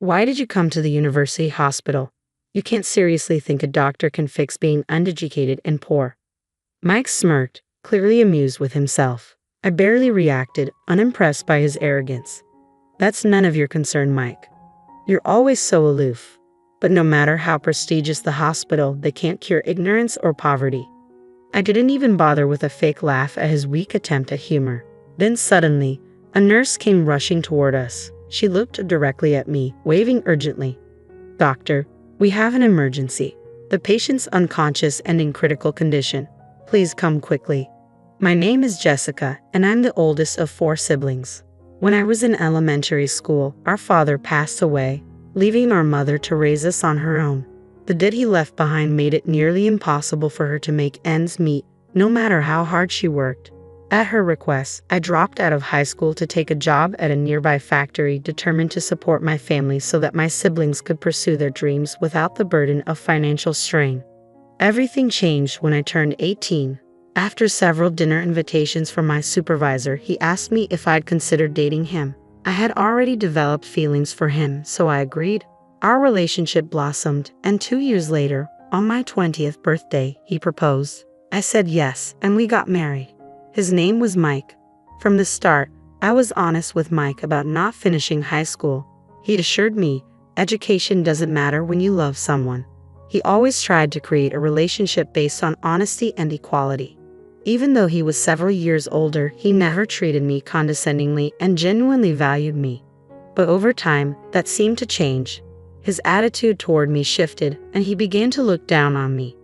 Why did you come to the university hospital? You can't seriously think a doctor can fix being uneducated and poor. Mike smirked, clearly amused with himself. I barely reacted, unimpressed by his arrogance. That's none of your concern, Mike. You're always so aloof. But no matter how prestigious the hospital, they can't cure ignorance or poverty. I didn't even bother with a fake laugh at his weak attempt at humor. Then suddenly, a nurse came rushing toward us. She looked directly at me, waving urgently. Doctor, we have an emergency. The patient's unconscious and in critical condition. Please come quickly. My name is Jessica, and I'm the oldest of 4 siblings. When I was in elementary school, our father passed away, leaving our mother to raise us on her own. The debt he left behind made it nearly impossible for her to make ends meet, no matter how hard she worked. At her request, I dropped out of high school to take a job at a nearby factory, determined to support my family so that my siblings could pursue their dreams without the burden of financial strain. Everything changed when I turned 18. After several dinner invitations from my supervisor, he asked me if I'd considered dating him. I had already developed feelings for him, so I agreed. Our relationship blossomed, and 2 years later, on my 20th birthday, he proposed. I said yes, and we got married. His name was Mike. From the start, I was honest with Mike about not finishing high school. He'd assured me, education doesn't matter when you love someone. He always tried to create a relationship based on honesty and equality. Even though he was several years older, he never treated me condescendingly and genuinely valued me. But over time, that seemed to change. His attitude toward me shifted, and he began to look down on me.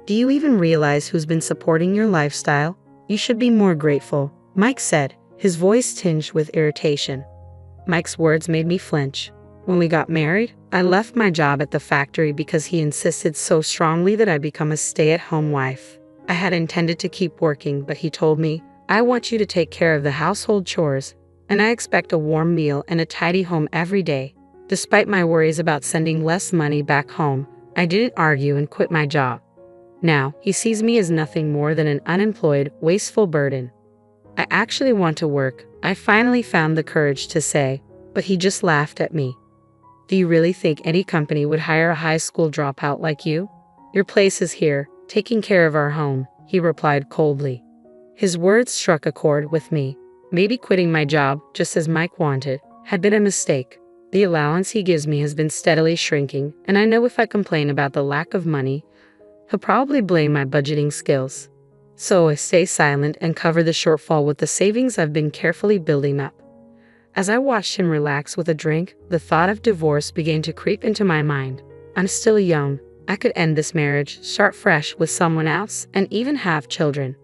Do you even realize who's been supporting your lifestyle? You should be more grateful, Mike said, his voice tinged with irritation. Mike's words made me flinch. When we got married, I left my job at the factory because he insisted so strongly that I become a stay-at-home wife. I had intended to keep working, but he told me, I want you to take care of the household chores, and I expect a warm meal and a tidy home every day. Despite my worries about sending less money back home, I didn't argue and quit my job. Now, he sees me as nothing more than an unemployed, wasteful burden. I actually want to work, I finally found the courage to say, but he just laughed at me. Do you really think any company would hire a high school dropout like you? Your place is here, taking care of our home, he replied coldly. His words struck a chord with me. Maybe quitting my job, just as Mike wanted, had been a mistake. The allowance he gives me has been steadily shrinking, and I know if I complain about the lack of money, he'll probably blame my budgeting skills. So I stay silent and cover the shortfall with the savings I've been carefully building up. As I watched him relax with a drink, the thought of divorce began to creep into my mind. I'm still young. I could end this marriage, start fresh with someone else, and even have children.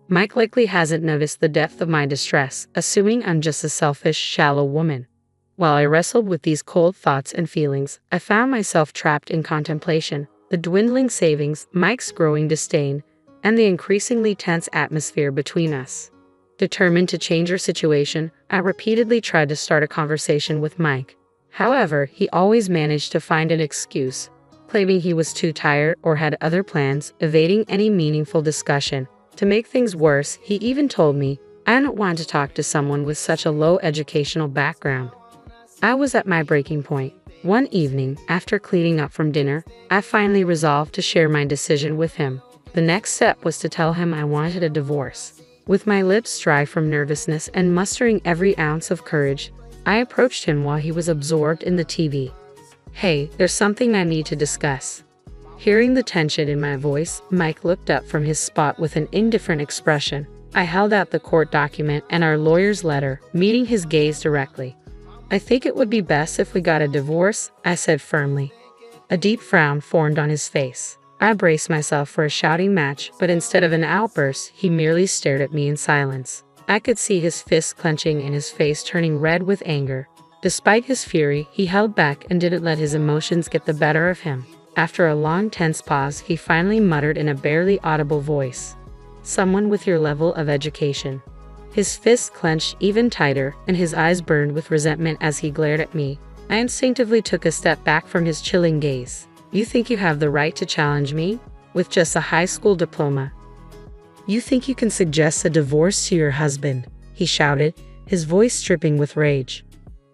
Mike likely hasn't noticed the depth of my distress, assuming I'm just a selfish, shallow woman. While I wrestled with these cold thoughts and feelings, I found myself trapped in contemplation. The dwindling savings, Mike's growing disdain, and the increasingly tense atmosphere between us. Determined to change our situation, I repeatedly tried to start a conversation with Mike. However, he always managed to find an excuse, claiming he was too tired or had other plans, evading any meaningful discussion. To make things worse, he even told me, I don't want to talk to someone with such a low educational background. I was at my breaking point. One evening, after cleaning up from dinner, I finally resolved to share my decision with him. The next step was to tell him I wanted a divorce. With my lips dry from nervousness and mustering every ounce of courage, I approached him while he was absorbed in the TV. Hey, there's something I need to discuss. Hearing the tension in my voice, Mike looked up from his spot with an indifferent expression. I held out the court document and our lawyer's letter, meeting his gaze directly. I think it would be best if we got a divorce, I said firmly. A deep frown formed on his face. I braced myself for a shouting match, but instead of an outburst, he merely stared at me in silence. I could see his fists clenching and his face turning red with anger. Despite his fury, he held back and didn't let his emotions get the better of him. After a long, tense pause, he finally muttered in a barely audible voice, "Someone with your level of education." His fists clenched even tighter, and his eyes burned with resentment as he glared at me. I instinctively took a step back from his chilling gaze. "You think you have the right to challenge me? With just a high school diploma? You think you can suggest a divorce to your husband?" he shouted, his voice dripping with rage.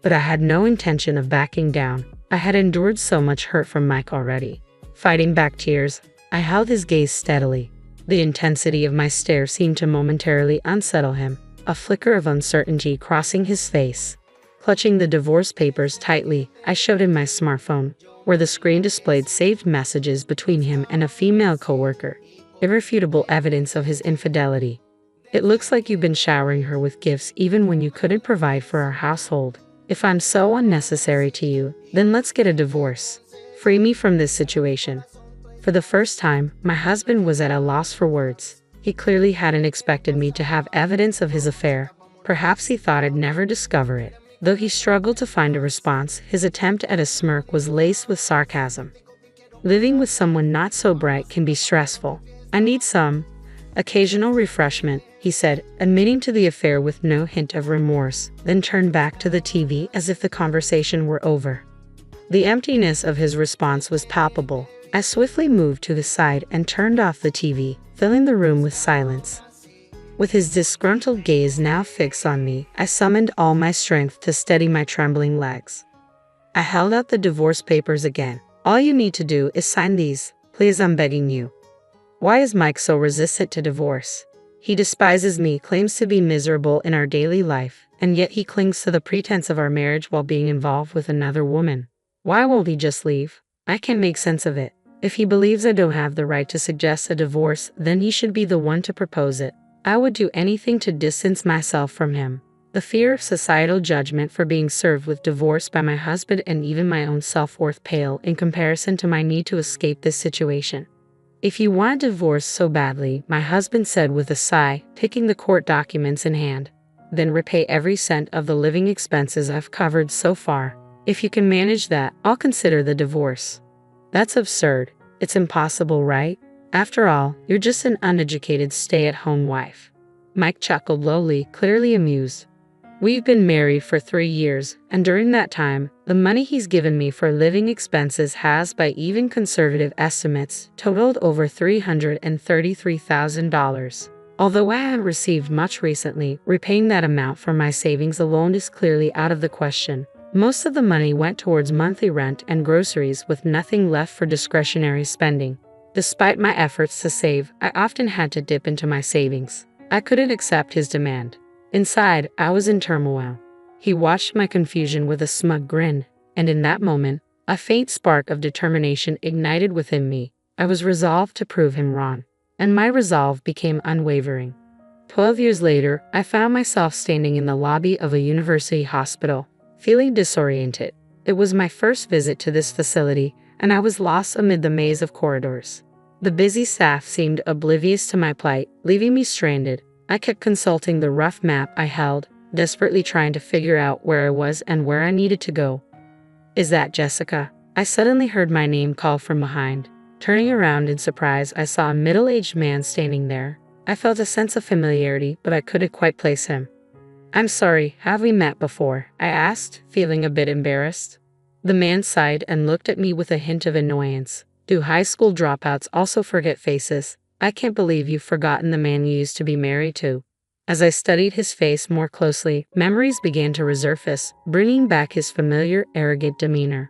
But I had no intention of backing down. I had endured so much hurt from Mike already. Fighting back tears, I held his gaze steadily. The intensity of my stare seemed to momentarily unsettle him, a flicker of uncertainty crossing his face. Clutching the divorce papers tightly, I showed him my smartphone, where the screen displayed saved messages between him and a female coworker. Irrefutable evidence of his infidelity. It looks like you've been showering her with gifts even when you couldn't provide for our household. If I'm so unnecessary to you, then let's get a divorce. Free me from this situation. For the first time, my husband was at a loss for words. He clearly hadn't expected me to have evidence of his affair. Perhaps he thought I'd never discover it. Though he struggled to find a response, his attempt at a smirk was laced with sarcasm. Living with someone not so bright can be stressful. I need some occasional refreshment, he said, admitting to the affair with no hint of remorse, then turned back to the TV as if the conversation were over. The emptiness of his response was palpable. I swiftly moved to his side and turned off the TV, filling the room with silence. With his disgruntled gaze now fixed on me, I summoned all my strength to steady my trembling legs. I held out the divorce papers again. All you need to do is sign these. Please, I'm begging you. Why is Mike so resistant to divorce? He despises me, claims to be miserable in our daily life, and yet he clings to the pretense of our marriage while being involved with another woman. Why won't he just leave? I can't make sense of it. If he believes I don't have the right to suggest a divorce, then he should be the one to propose it. I would do anything to distance myself from him. The fear of societal judgment for being served with divorce by my husband and even my own self-worth pale in comparison to my need to escape this situation. If you want a divorce so badly, my husband said with a sigh, taking the court documents in hand, then repay every cent of the living expenses I've covered so far. If you can manage that, I'll consider the divorce. That's absurd. It's impossible, right? After all, you're just an uneducated stay-at-home wife. Mike chuckled lowly, clearly amused. We've been married for 3 years, and during that time, the money he's given me for living expenses has, by even conservative estimates, totaled over $333,000. Although I haven't received much recently, repaying that amount from my savings alone is clearly out of the question. Most of the money went towards monthly rent and groceries, with nothing left for discretionary spending. Despite my efforts to save, I often had to dip into my savings. I couldn't accept his demand. Inside, I was in turmoil. He watched my confusion with a smug grin, and in that moment, a faint spark of determination ignited within me. I was resolved to prove him wrong, and my resolve became unwavering. 12 years later, I found myself standing in the lobby of a university hospital, feeling disoriented. It was my first visit to this facility, and I was lost amid the maze of corridors. The busy staff seemed oblivious to my plight, leaving me stranded. I kept consulting the rough map I held, desperately trying to figure out where I was and where I needed to go. Is that Jessica? I suddenly heard my name called from behind. Turning around in surprise, I saw a middle-aged man standing there. I felt a sense of familiarity, but I couldn't quite place him. I'm sorry, have we met before? I asked, feeling a bit embarrassed. The man sighed and looked at me with a hint of annoyance. Do high school dropouts also forget faces? I can't believe you've forgotten the man you used to be married to. As I studied his face more closely, memories began to resurface, bringing back his familiar, arrogant demeanor.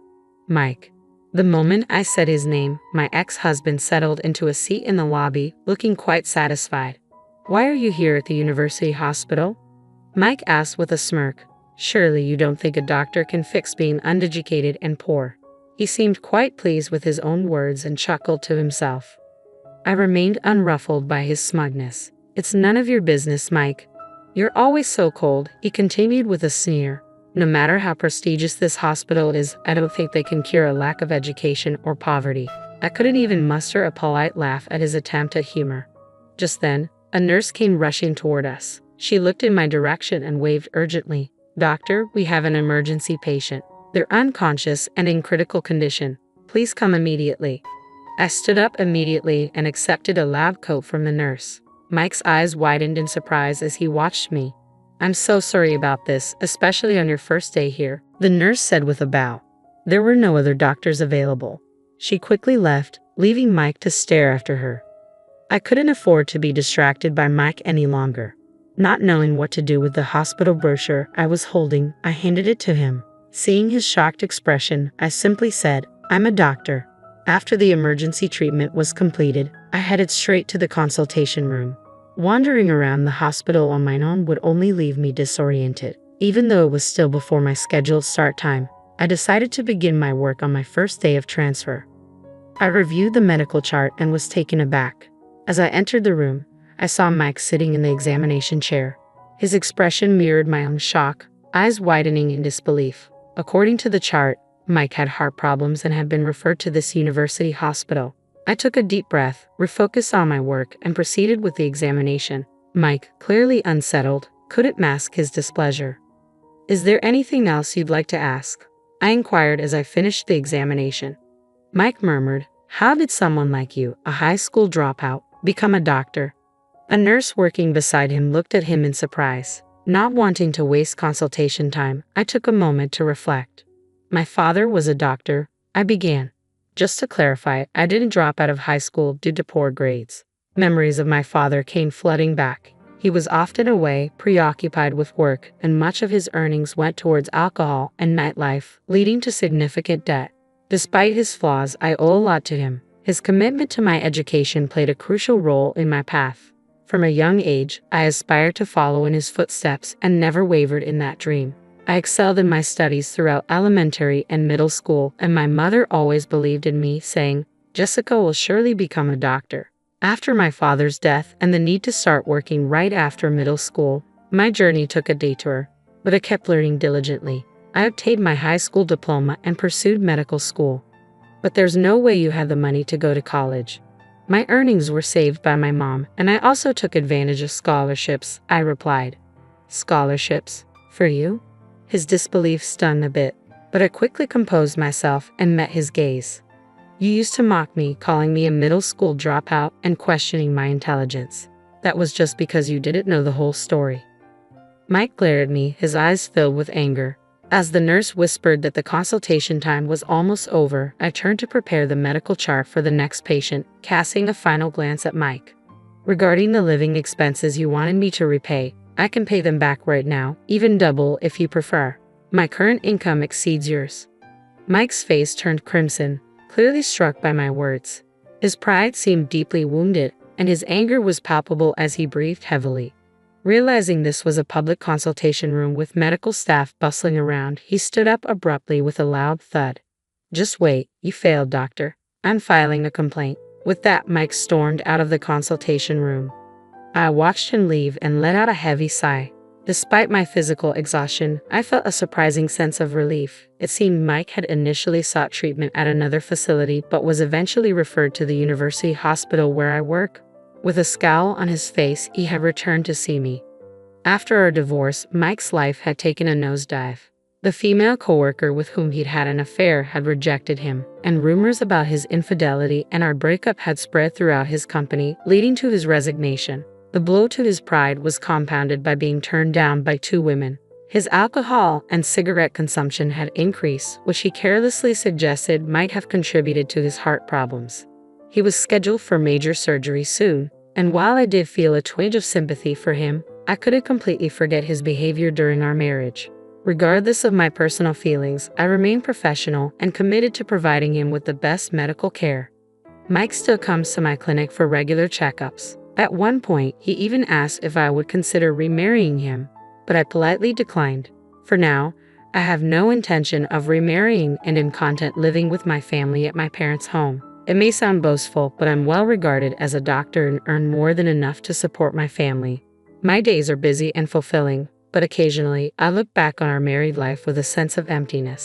Mike. The moment I said his name, my ex-husband settled into a seat in the lobby, looking quite satisfied. Why are you here at the university hospital? Mike asked with a smirk. Surely you don't think a doctor can fix being uneducated and poor. He seemed quite pleased with his own words and chuckled to himself. I remained unruffled by his smugness. It's none of your business, Mike. You're always so cold, he continued with a sneer. No matter how prestigious this hospital is, I don't think they can cure a lack of education or poverty. I couldn't even muster a polite laugh at his attempt at humor. Just then, a nurse came rushing toward us. She looked in my direction and waved urgently. Doctor, we have an emergency patient. They're unconscious and in critical condition. Please come immediately. I stood up immediately and accepted a lab coat from the nurse. Mike's eyes widened in surprise as he watched me. I'm so sorry about this, especially on your first day here, the nurse said with a bow. There were no other doctors available. She quickly left, leaving Mike to stare after her. I couldn't afford to be distracted by Mike any longer. Not knowing what to do with the hospital brochure I was holding, I handed it to him. Seeing his shocked expression, I simply said, "I'm a doctor." After the emergency treatment was completed, I headed straight to the consultation room. Wandering around the hospital on my own would only leave me disoriented. Even though it was still before my scheduled start time, I decided to begin my work on my first day of transfer. I reviewed the medical chart and was taken aback. As I entered the room, I saw Mike sitting in the examination chair. His expression mirrored my own shock, eyes widening in disbelief. According to the chart, Mike had heart problems and had been referred to this university hospital. I took a deep breath, refocused on my work, and proceeded with the examination. Mike, clearly unsettled, couldn't mask his displeasure. "Is there anything else you'd like to ask?" I inquired as I finished the examination. Mike murmured, "How did someone like you, a high school dropout, become a doctor?" A nurse working beside him looked at him in surprise. Not wanting to waste consultation time, I took a moment to reflect. "My father was a doctor," I began. Just to clarify, I didn't drop out of high school due to poor grades. Memories of my father came flooding back. He was often away, preoccupied with work, and much of his earnings went towards alcohol and nightlife, leading to significant debt. Despite his flaws, I owe a lot to him. His commitment to my education played a crucial role in my path. From a young age, I aspired to follow in his footsteps and never wavered in that dream. I excelled in my studies throughout elementary and middle school, and my mother always believed in me, saying, "Jessica will surely become a doctor." After my father's death and the need to start working right after middle school, my journey took a detour, but I kept learning diligently. I obtained my high school diploma and pursued medical school. But there's no way you have the money to go to college. My earnings were saved by my mom, and I also took advantage of scholarships, I replied. "Scholarships? For you?" His disbelief stunned a bit, but I quickly composed myself and met his gaze. "You used to mock me, calling me a middle school dropout and questioning my intelligence. That was just because you didn't know the whole story." Mike glared at me, his eyes filled with anger. As the nurse whispered that the consultation time was almost over, I turned to prepare the medical chart for the next patient, casting a final glance at Mike. "Regarding the living expenses you wanted me to repay, I can pay them back right now, even double if you prefer. My current income exceeds yours." Mike's face turned crimson, clearly struck by my words. His pride seemed deeply wounded, and his anger was palpable as he breathed heavily. Realizing this was a public consultation room with medical staff bustling around, he stood up abruptly with a loud thud. "Just wait, you failed, doctor. I'm filing a complaint." With that, Mike stormed out of the consultation room. I watched him leave and let out a heavy sigh. Despite my physical exhaustion, I felt a surprising sense of relief. It seemed Mike had initially sought treatment at another facility but was eventually referred to the university hospital where I work. With a scowl on his face, he had returned to see me. After our divorce, Mike's life had taken a nosedive. The female coworker with whom he'd had an affair had rejected him, and rumors about his infidelity and our breakup had spread throughout his company, leading to his resignation. The blow to his pride was compounded by being turned down by 2 women. His alcohol and cigarette consumption had increased, which he carelessly suggested might have contributed to his heart problems. He was scheduled for major surgery soon, and while I did feel a twinge of sympathy for him, I couldn't completely forget his behavior during our marriage. Regardless of my personal feelings, I remained professional and committed to providing him with the best medical care. Mike still comes to my clinic for regular checkups. At one point, he even asked if I would consider remarrying him, but I politely declined. For now, I have no intention of remarrying and am content living with my family at my parents' home. It may sound boastful, but I'm well regarded as a doctor and earn more than enough to support my family. My days are busy and fulfilling, but occasionally I look back on our married life with a sense of emptiness.